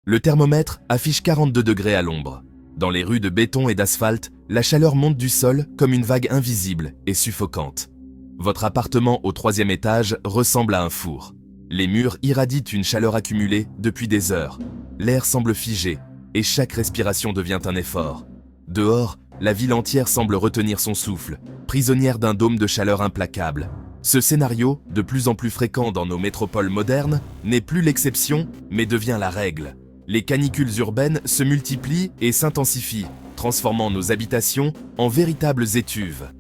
Le thermomètre affiche 42 degrés à l'ombre. Dans les rues de béton et d'asphalte, la chaleur monte du sol comme une vague invisible et suffocante. Votre appartement au 3e étage ressemble à un four. Les murs irradient une chaleur accumulée depuis des heures. L'air semble figé et chaque respiration devient un effort. Dehors, la ville entière semble retenir son souffle, prisonnière d'un dôme de chaleur implacable. Ce scénario, de plus en plus fréquent dans nos métropoles modernes, n'est plus l'exception, mais devient la règle. Les canicules urbaines se multiplient et s'intensifient, transformant nos habitations en véritables étuves.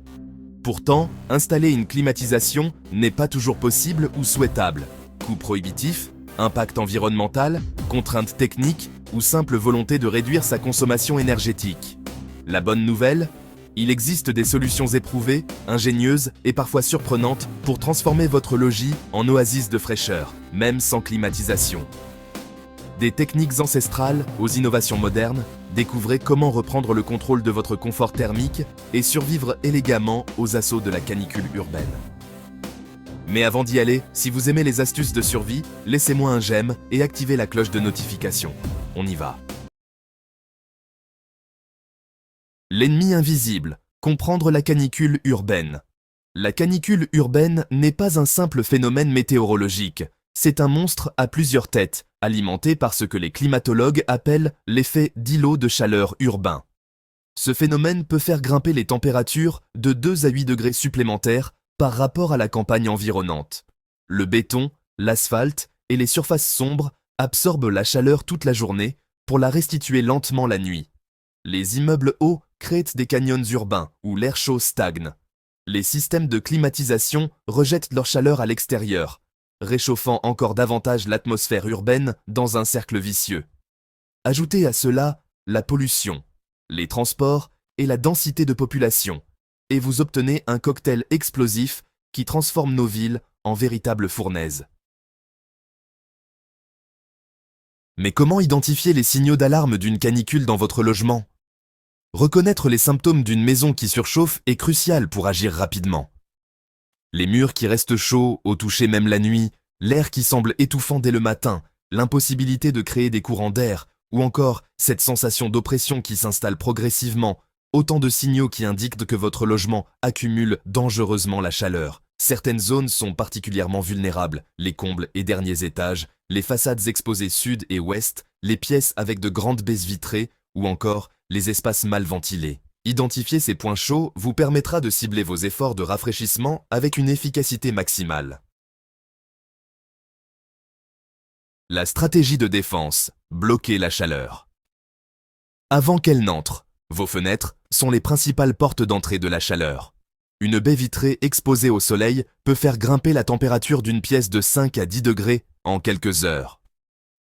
Pourtant, installer une climatisation n'est pas toujours possible ou souhaitable. Coût prohibitif, impact environnemental, contraintes techniques ou simple volonté de réduire sa consommation énergétique. La bonne nouvelle, il existe des solutions éprouvées, ingénieuses et parfois surprenantes pour transformer votre logis en oasis de fraîcheur, même sans climatisation. Des techniques ancestrales aux innovations modernes, découvrez comment reprendre le contrôle de votre confort thermique et survivre élégamment aux assauts de la canicule urbaine. Mais avant d'y aller, si vous aimez les astuces de survie, laissez-moi un j'aime et activez la cloche de notification. On y va. L'ennemi invisible. Comprendre la canicule urbaine. La canicule urbaine n'est pas un simple phénomène météorologique. C'est un monstre à plusieurs têtes, alimenté par ce que les climatologues appellent l'effet d'îlot de chaleur urbain. Ce phénomène peut faire grimper les températures de 2 à 8 degrés supplémentaires par rapport à la campagne environnante. Le béton, l'asphalte et les surfaces sombres absorbent la chaleur toute la journée pour la restituer lentement la nuit. Les immeubles hauts créent des canyons urbains où l'air chaud stagne. Les systèmes de climatisation rejettent leur chaleur à l'extérieur, réchauffant encore davantage l'atmosphère urbaine dans un cercle vicieux. Ajoutez à cela la pollution, les transports et la densité de population, et vous obtenez un cocktail explosif qui transforme nos villes en véritables fournaises. Mais comment identifier les signaux d'alarme d'une canicule dans votre logement ? Reconnaître les symptômes d'une maison qui surchauffe est crucial pour agir rapidement. Les murs qui restent chauds au toucher même la nuit, l'air qui semble étouffant dès le matin, l'impossibilité de créer des courants d'air, ou encore cette sensation d'oppression qui s'installe progressivement, autant de signaux qui indiquent que votre logement accumule dangereusement la chaleur. Certaines zones sont particulièrement vulnérables, les combles et derniers étages, les façades exposées sud et ouest, les pièces avec de grandes baies vitrées, ou encore les espaces mal ventilés. Identifier ces points chauds vous permettra de cibler vos efforts de rafraîchissement avec une efficacité maximale. La stratégie de défense, bloquer la chaleur. Avant qu'elle n'entre, vos fenêtres sont les principales portes d'entrée de la chaleur. Une baie vitrée exposée au soleil peut faire grimper la température d'une pièce de 5 à 10 degrés en quelques heures.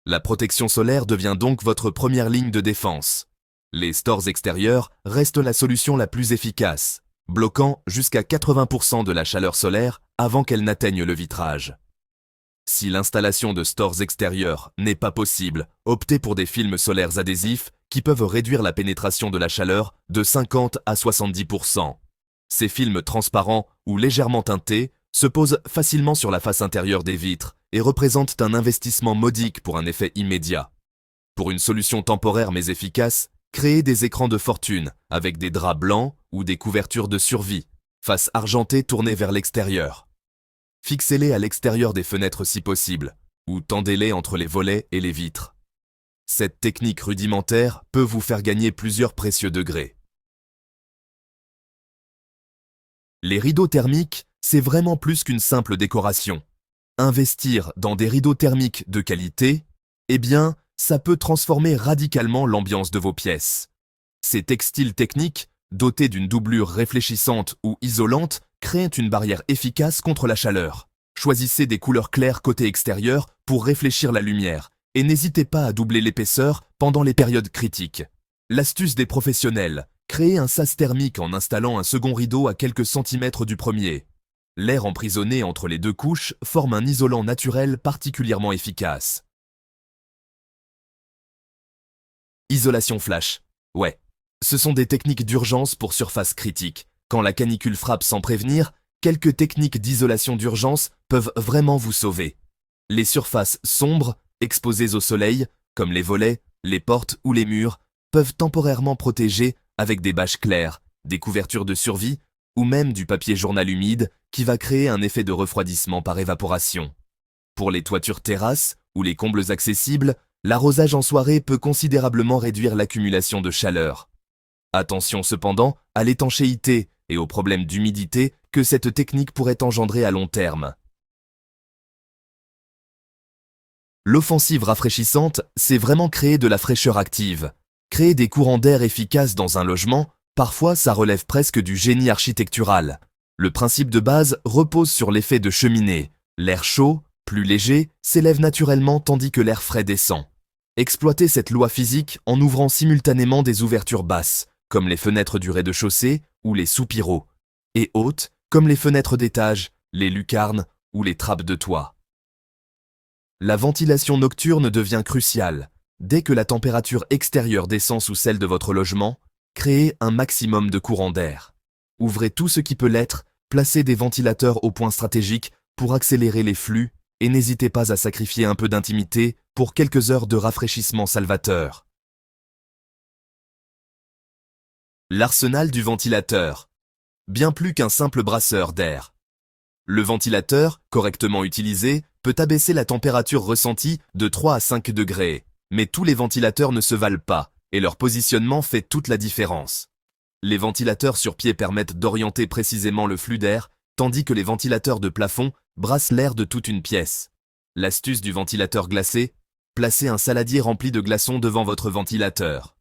La protection solaire devient donc votre première ligne de défense. Les stores extérieurs restent la solution la plus efficace, bloquant jusqu'à 80% de la chaleur solaire avant qu'elle n'atteigne le vitrage. Si l'installation de stores extérieurs n'est pas possible, optez pour des films solaires adhésifs qui peuvent réduire la pénétration de la chaleur de 50 à 70%. Ces films transparents ou légèrement teintés se posent facilement sur la face intérieure des vitres et représentent un investissement modique pour un effet immédiat. Pour une solution temporaire mais efficace, créez des écrans de fortune avec des draps blancs ou des couvertures de survie, face argentée tournée vers l'extérieur. Fixez-les à l'extérieur des fenêtres si possible, ou tendez-les entre les volets et les vitres. Cette technique rudimentaire peut vous faire gagner plusieurs précieux degrés. Les rideaux thermiques, c'est vraiment plus qu'une simple décoration. Investir dans des rideaux thermiques de qualité, eh bien, ça peut transformer radicalement l'ambiance de vos pièces. Ces textiles techniques, dotés d'une doublure réfléchissante ou isolante, créent une barrière efficace contre la chaleur. Choisissez des couleurs claires côté extérieur pour réfléchir la lumière et n'hésitez pas à doubler l'épaisseur pendant les périodes critiques. L'astuce des professionnels, créez un sas thermique en installant un second rideau à quelques centimètres du premier. L'air emprisonné entre les deux couches forme un isolant naturel particulièrement efficace. Isolation flash. Ouais, ce sont des techniques d'urgence pour surface critique. Quand la canicule frappe sans prévenir, quelques techniques d'isolation d'urgence peuvent vraiment vous sauver. Les surfaces sombres, exposées au soleil, comme les volets, les portes ou les murs, peuvent temporairement protéger avec des bâches claires, des couvertures de survie ou même du papier journal humide qui va créer un effet de refroidissement par évaporation. Pour les toitures terrasses ou les combles accessibles, l'arrosage en soirée peut considérablement réduire l'accumulation de chaleur. Attention cependant à l'étanchéité et aux problèmes d'humidité que cette technique pourrait engendrer à long terme. L'offensive rafraîchissante, c'est vraiment créer de la fraîcheur active. Créer des courants d'air efficaces dans un logement, parfois ça relève presque du génie architectural. Le principe de base repose sur l'effet de cheminée. L'air chaud, plus léger, s'élève naturellement tandis que l'air frais descend. Exploitez cette loi physique en ouvrant simultanément des ouvertures basses, comme les fenêtres du rez-de-chaussée ou les soupiraux, et hautes, comme les fenêtres d'étage, les lucarnes ou les trappes de toit. La ventilation nocturne devient cruciale. Dès que la température extérieure descend sous celle de votre logement, créez un maximum de courant d'air. Ouvrez tout ce qui peut l'être, placez des ventilateurs au point stratégique pour accélérer les flux et n'hésitez pas à sacrifier un peu d'intimité pour quelques heures de rafraîchissement salvateur. L'arsenal du ventilateur. Bien plus qu'un simple brasseur d'air. Le ventilateur, correctement utilisé, peut abaisser la température ressentie de 3 à 5 degrés. Mais tous les ventilateurs ne se valent pas, et leur positionnement fait toute la différence. Les ventilateurs sur pied permettent d'orienter précisément le flux d'air, tandis que les ventilateurs de plafond brassent l'air de toute une pièce. L'astuce du ventilateur glacé, placez un saladier rempli de glaçons devant votre ventilateur.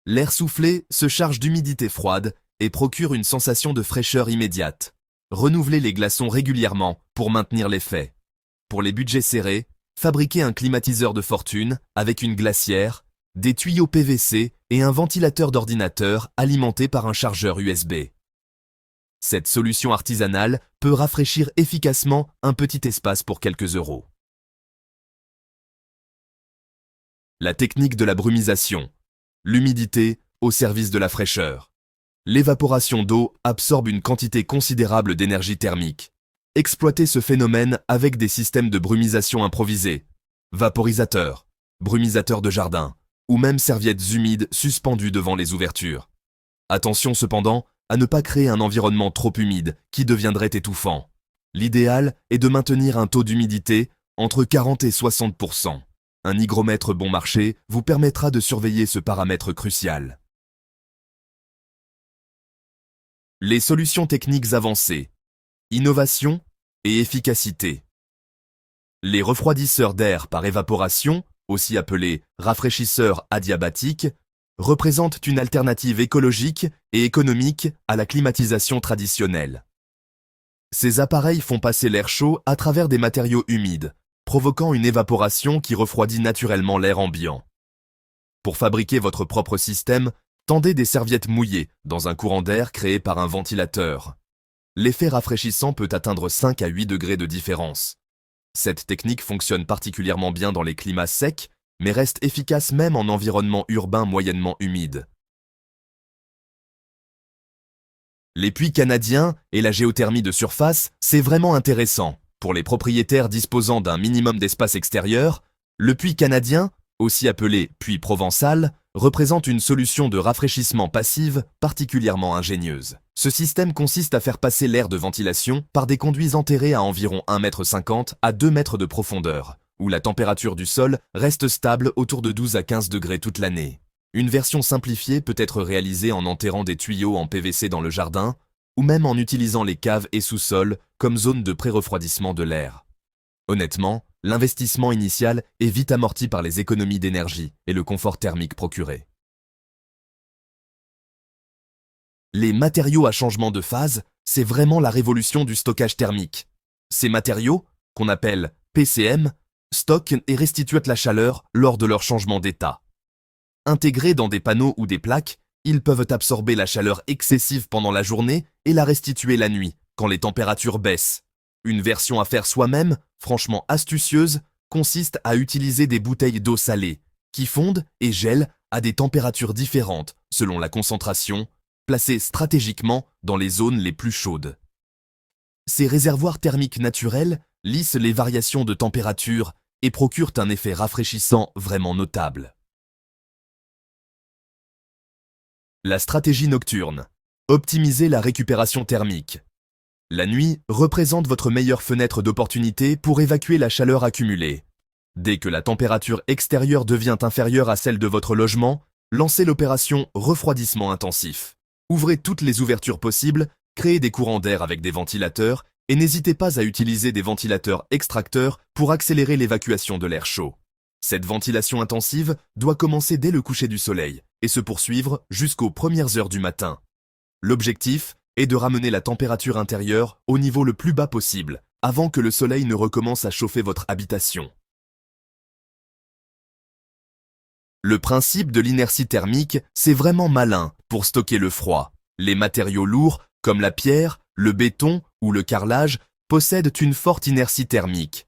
L'air soufflé se charge d'humidité froide et procure une sensation de fraîcheur immédiate. Renouvelez les glaçons régulièrement pour maintenir l'effet. Pour les budgets serrés, fabriquez un climatiseur de fortune avec une glacière, des tuyaux PVC et un ventilateur d'ordinateur alimenté par un chargeur USB. Cette solution artisanale peut rafraîchir efficacement un petit espace pour quelques euros. La technique de la brumisation. L'humidité au service de la fraîcheur. L'évaporation d'eau absorbe une quantité considérable d'énergie thermique. Exploitez ce phénomène avec des systèmes de brumisation improvisés, vaporisateurs, brumisateurs de jardin, ou même serviettes humides suspendues devant les ouvertures. Attention cependant à ne pas créer un environnement trop humide qui deviendrait étouffant. L'idéal est de maintenir un taux d'humidité entre 40 et 60%. Un hygromètre bon marché vous permettra de surveiller ce paramètre crucial. Les solutions techniques avancées. Innovation et efficacité. Les refroidisseurs d'air par évaporation, aussi appelés rafraîchisseurs adiabatiques, représentent une alternative écologique et économique à la climatisation traditionnelle. Ces appareils font passer l'air chaud à travers des matériaux humides, provoquant une évaporation qui refroidit naturellement l'air ambiant. Pour fabriquer votre propre système, tendez des serviettes mouillées dans un courant d'air créé par un ventilateur. L'effet rafraîchissant peut atteindre 5 à 8 degrés de différence. Cette technique fonctionne particulièrement bien dans les climats secs, mais reste efficace même en environnement urbain moyennement humide. Les puits canadiens et la géothermie de surface, c'est vraiment intéressant. Pour les propriétaires disposant d'un minimum d'espace extérieur, le puits canadien, aussi appelé puits provençal, représente une solution de rafraîchissement passive particulièrement ingénieuse. Ce système consiste à faire passer l'air de ventilation par des conduits enterrés à environ 1,50 m à 2 mètres de profondeur, où la température du sol reste stable autour de 12 à 15 degrés toute l'année. Une version simplifiée peut être réalisée en enterrant des tuyaux en PVC dans le jardin, ou même en utilisant les caves et sous-sols comme zone de pré-refroidissement de l'air. Honnêtement, l'investissement initial est vite amorti par les économies d'énergie et le confort thermique procuré. Les matériaux à changement de phase, c'est vraiment la révolution du stockage thermique. Ces matériaux, qu'on appelle PCM, stockent et restituent la chaleur lors de leur changement d'état. Intégrés dans des panneaux ou des plaques, ils peuvent absorber la chaleur excessive pendant la journée et la restituer la nuit, quand les températures baissent. Une version à faire soi-même, franchement astucieuse, consiste à utiliser des bouteilles d'eau salée, qui fondent et gèlent à des températures différentes selon la concentration, placées stratégiquement dans les zones les plus chaudes. Ces réservoirs thermiques naturels lissent les variations de température et procurent un effet rafraîchissant vraiment notable. La stratégie nocturne. Optimisez la récupération thermique. La nuit représente votre meilleure fenêtre d'opportunité pour évacuer la chaleur accumulée. Dès que la température extérieure devient inférieure à celle de votre logement, lancez l'opération refroidissement intensif. Ouvrez toutes les ouvertures possibles, créez des courants d'air avec des ventilateurs et n'hésitez pas à utiliser des ventilateurs extracteurs pour accélérer l'évacuation de l'air chaud. Cette ventilation intensive doit commencer dès le coucher du soleil et se poursuivre jusqu'aux premières heures du matin. L'objectif est de ramener la température intérieure au niveau le plus bas possible, avant que le soleil ne recommence à chauffer votre habitation. Le principe de l'inertie thermique, c'est vraiment malin pour stocker le froid. Les matériaux lourds, comme la pierre, le béton ou le carrelage, possèdent une forte inertie thermique.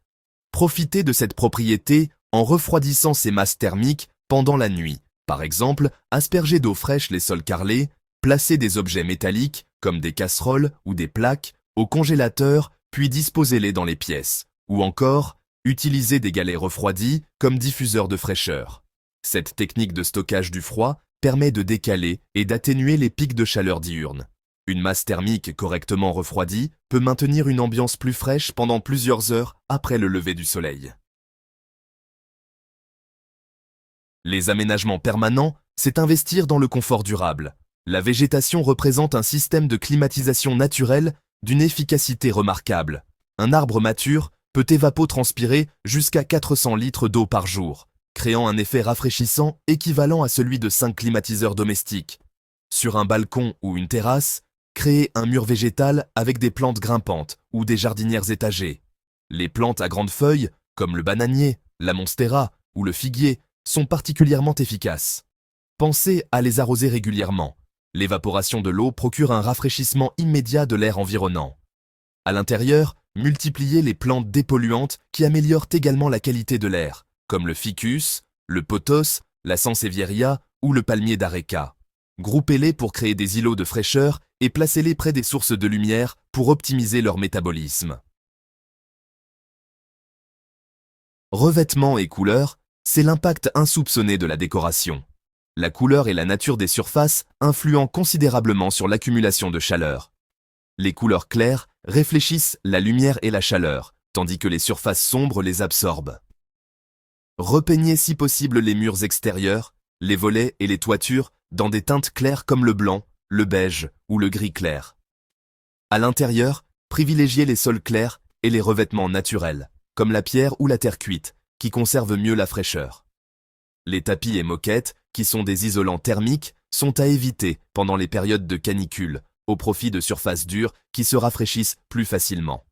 Profitez de cette propriété en refroidissant ces masses thermiques pendant la nuit. Par exemple, aspergez d'eau fraîche les sols carrelés, placez des objets métalliques, comme des casseroles ou des plaques, au congélateur, puis disposez-les dans les pièces. Ou encore, utilisez des galets refroidis comme diffuseurs de fraîcheur. Cette technique de stockage du froid permet de décaler et d'atténuer les pics de chaleur diurnes. Une masse thermique correctement refroidie peut maintenir une ambiance plus fraîche pendant plusieurs heures après le lever du soleil. Les aménagements permanents, c'est investir dans le confort durable. La végétation représente un système de climatisation naturelle d'une efficacité remarquable. Un arbre mature peut évapotranspirer jusqu'à 400 litres d'eau par jour, créant un effet rafraîchissant équivalent à celui de 5 climatiseurs domestiques. Sur un balcon ou une terrasse, créez un mur végétal avec des plantes grimpantes ou des jardinières étagées. Les plantes à grandes feuilles, comme le bananier, la monstera ou le figuier, sont particulièrement efficaces. Pensez à les arroser régulièrement. L'évaporation de l'eau procure un rafraîchissement immédiat de l'air environnant. À l'intérieur, multipliez les plantes dépolluantes qui améliorent également la qualité de l'air, comme le ficus, le pothos, la sansevieria ou le palmier d'areca. Groupez-les pour créer des îlots de fraîcheur et placez-les près des sources de lumière pour optimiser leur métabolisme. Revêtement et couleur, c'est l'impact insoupçonné de la décoration. La couleur et la nature des surfaces influent considérablement sur l'accumulation de chaleur. Les couleurs claires réfléchissent la lumière et la chaleur, tandis que les surfaces sombres les absorbent. Repeignez si possible les murs extérieurs, les volets et les toitures dans des teintes claires comme le blanc, le beige ou le gris clair. À l'intérieur, privilégiez les sols clairs et les revêtements naturels, comme la pierre ou la terre cuite, qui conservent mieux la fraîcheur. Les tapis et moquettes, qui sont des isolants thermiques, sont à éviter pendant les périodes de canicule, au profit de surfaces dures qui se rafraîchissent plus facilement.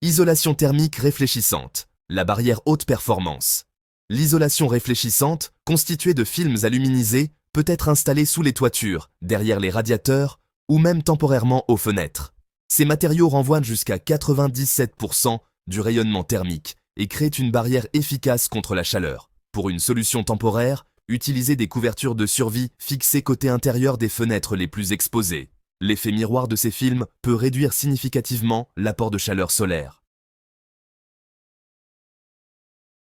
Isolation thermique réfléchissante, la barrière haute performance. L'isolation réfléchissante, constituée de films aluminisés, peut être installée sous les toitures, derrière les radiateurs ou même temporairement aux fenêtres. Ces matériaux renvoient jusqu'à 97% du rayonnement thermique et créent une barrière efficace contre la chaleur. Pour une solution temporaire, utilisez des couvertures de survie fixées côté intérieur des fenêtres les plus exposées. L'effet miroir de ces films peut réduire significativement l'apport de chaleur solaire.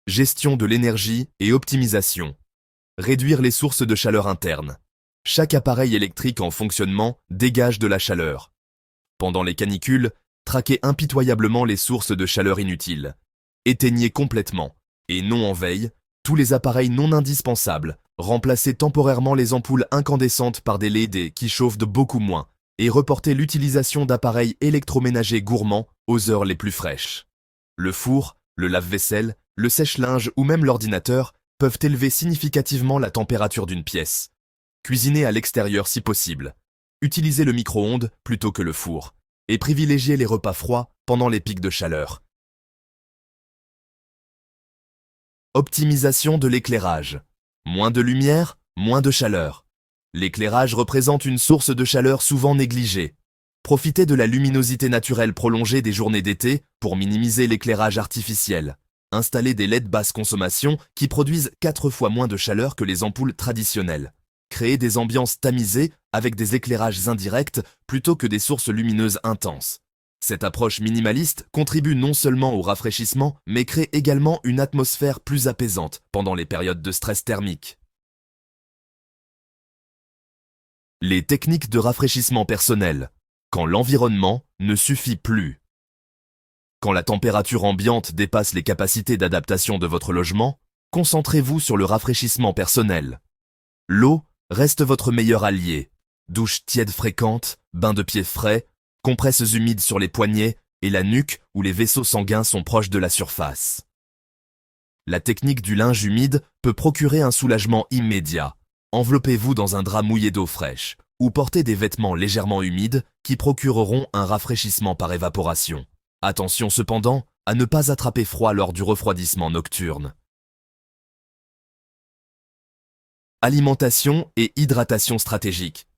Gestion de l'énergie et optimisation. Réduire les sources de chaleur interne. Chaque appareil électrique en fonctionnement dégage de la chaleur. Pendant les canicules, traquez impitoyablement les sources de chaleur inutiles. Éteignez complètement, et non en veille, tous les appareils non indispensables. Remplacez temporairement les ampoules incandescentes par des LED qui chauffent de beaucoup moins, et reportez l'utilisation d'appareils électroménagers gourmands aux heures les plus fraîches. Le four, le lave-vaisselle, le sèche-linge ou même l'ordinateur peuvent élever significativement la température d'une pièce. Cuisinez à l'extérieur si possible. Utilisez le micro-ondes plutôt que le four, et privilégiez les repas froids pendant les pics de chaleur. Optimisation de l'éclairage. Moins de lumière, moins de chaleur. L'éclairage représente une source de chaleur souvent négligée. Profitez de la luminosité naturelle prolongée des journées d'été pour minimiser l'éclairage artificiel. Installez des LED basse consommation qui produisent 4 fois moins de chaleur que les ampoules traditionnelles. Créez des ambiances tamisées avec des éclairages indirects plutôt que des sources lumineuses intenses. Cette approche minimaliste contribue non seulement au rafraîchissement, mais crée également une atmosphère plus apaisante pendant les périodes de stress thermique. Les techniques de rafraîchissement personnel, quand l'environnement ne suffit plus. Quand la température ambiante dépasse les capacités d'adaptation de votre logement, concentrez-vous sur le rafraîchissement personnel. L'eau reste votre meilleur allié. Douche tiède fréquente, bains de pieds frais, compresses humides sur les poignets et la nuque où les vaisseaux sanguins sont proches de la surface. La technique du linge humide peut procurer un soulagement immédiat. Enveloppez-vous dans un drap mouillé d'eau fraîche ou portez des vêtements légèrement humides qui procureront un rafraîchissement par évaporation. Attention cependant à ne pas attraper froid lors du refroidissement nocturne. Alimentation et hydratation stratégique.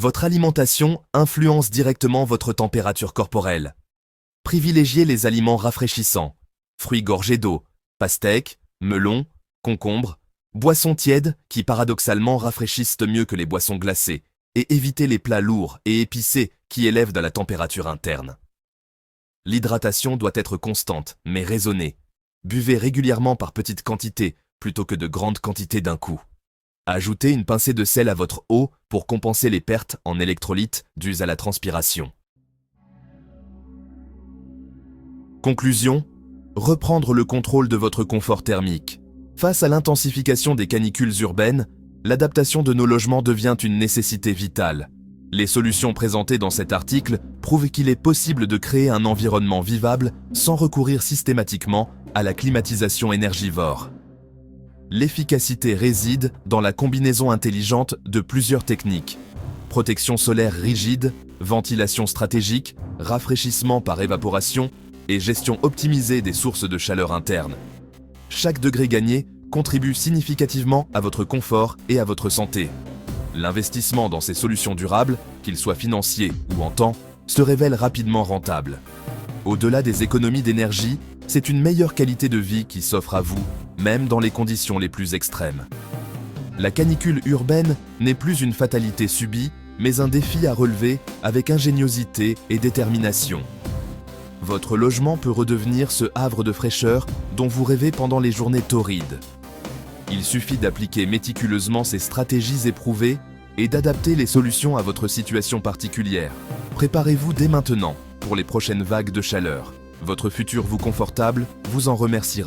Votre alimentation influence directement votre température corporelle. Privilégiez les aliments rafraîchissants, fruits gorgés d'eau, pastèques, melons, concombres, boissons tièdes qui paradoxalement rafraîchissent mieux que les boissons glacées, et évitez les plats lourds et épicés qui élèvent de la température interne. L'hydratation doit être constante, mais raisonnée. Buvez régulièrement par petites quantités, plutôt que de grandes quantités d'un coup. Ajoutez une pincée de sel à votre eau pour compenser les pertes en électrolytes dues à la transpiration. Conclusion, reprendre le contrôle de votre confort thermique. Face à l'intensification des canicules urbaines, l'adaptation de nos logements devient une nécessité vitale. Les solutions présentées dans cet article prouvent qu'il est possible de créer un environnement vivable sans recourir systématiquement à la climatisation énergivore. L'efficacité réside dans la combinaison intelligente de plusieurs techniques. Protection solaire rigide, ventilation stratégique, rafraîchissement par évaporation et gestion optimisée des sources de chaleur interne. Chaque degré gagné contribue significativement à votre confort et à votre santé. L'investissement dans ces solutions durables, qu'ils soient financiers ou en temps, se révèle rapidement rentable. Au-delà des économies d'énergie, c'est une meilleure qualité de vie qui s'offre à vous, même dans les conditions les plus extrêmes. La canicule urbaine n'est plus une fatalité subie, mais un défi à relever avec ingéniosité et détermination. Votre logement peut redevenir ce havre de fraîcheur dont vous rêvez pendant les journées torrides. Il suffit d'appliquer méticuleusement ces stratégies éprouvées et d'adapter les solutions à votre situation particulière. Préparez-vous dès maintenant pour les prochaines vagues de chaleur. Votre futur vous confortable vous en remerciera.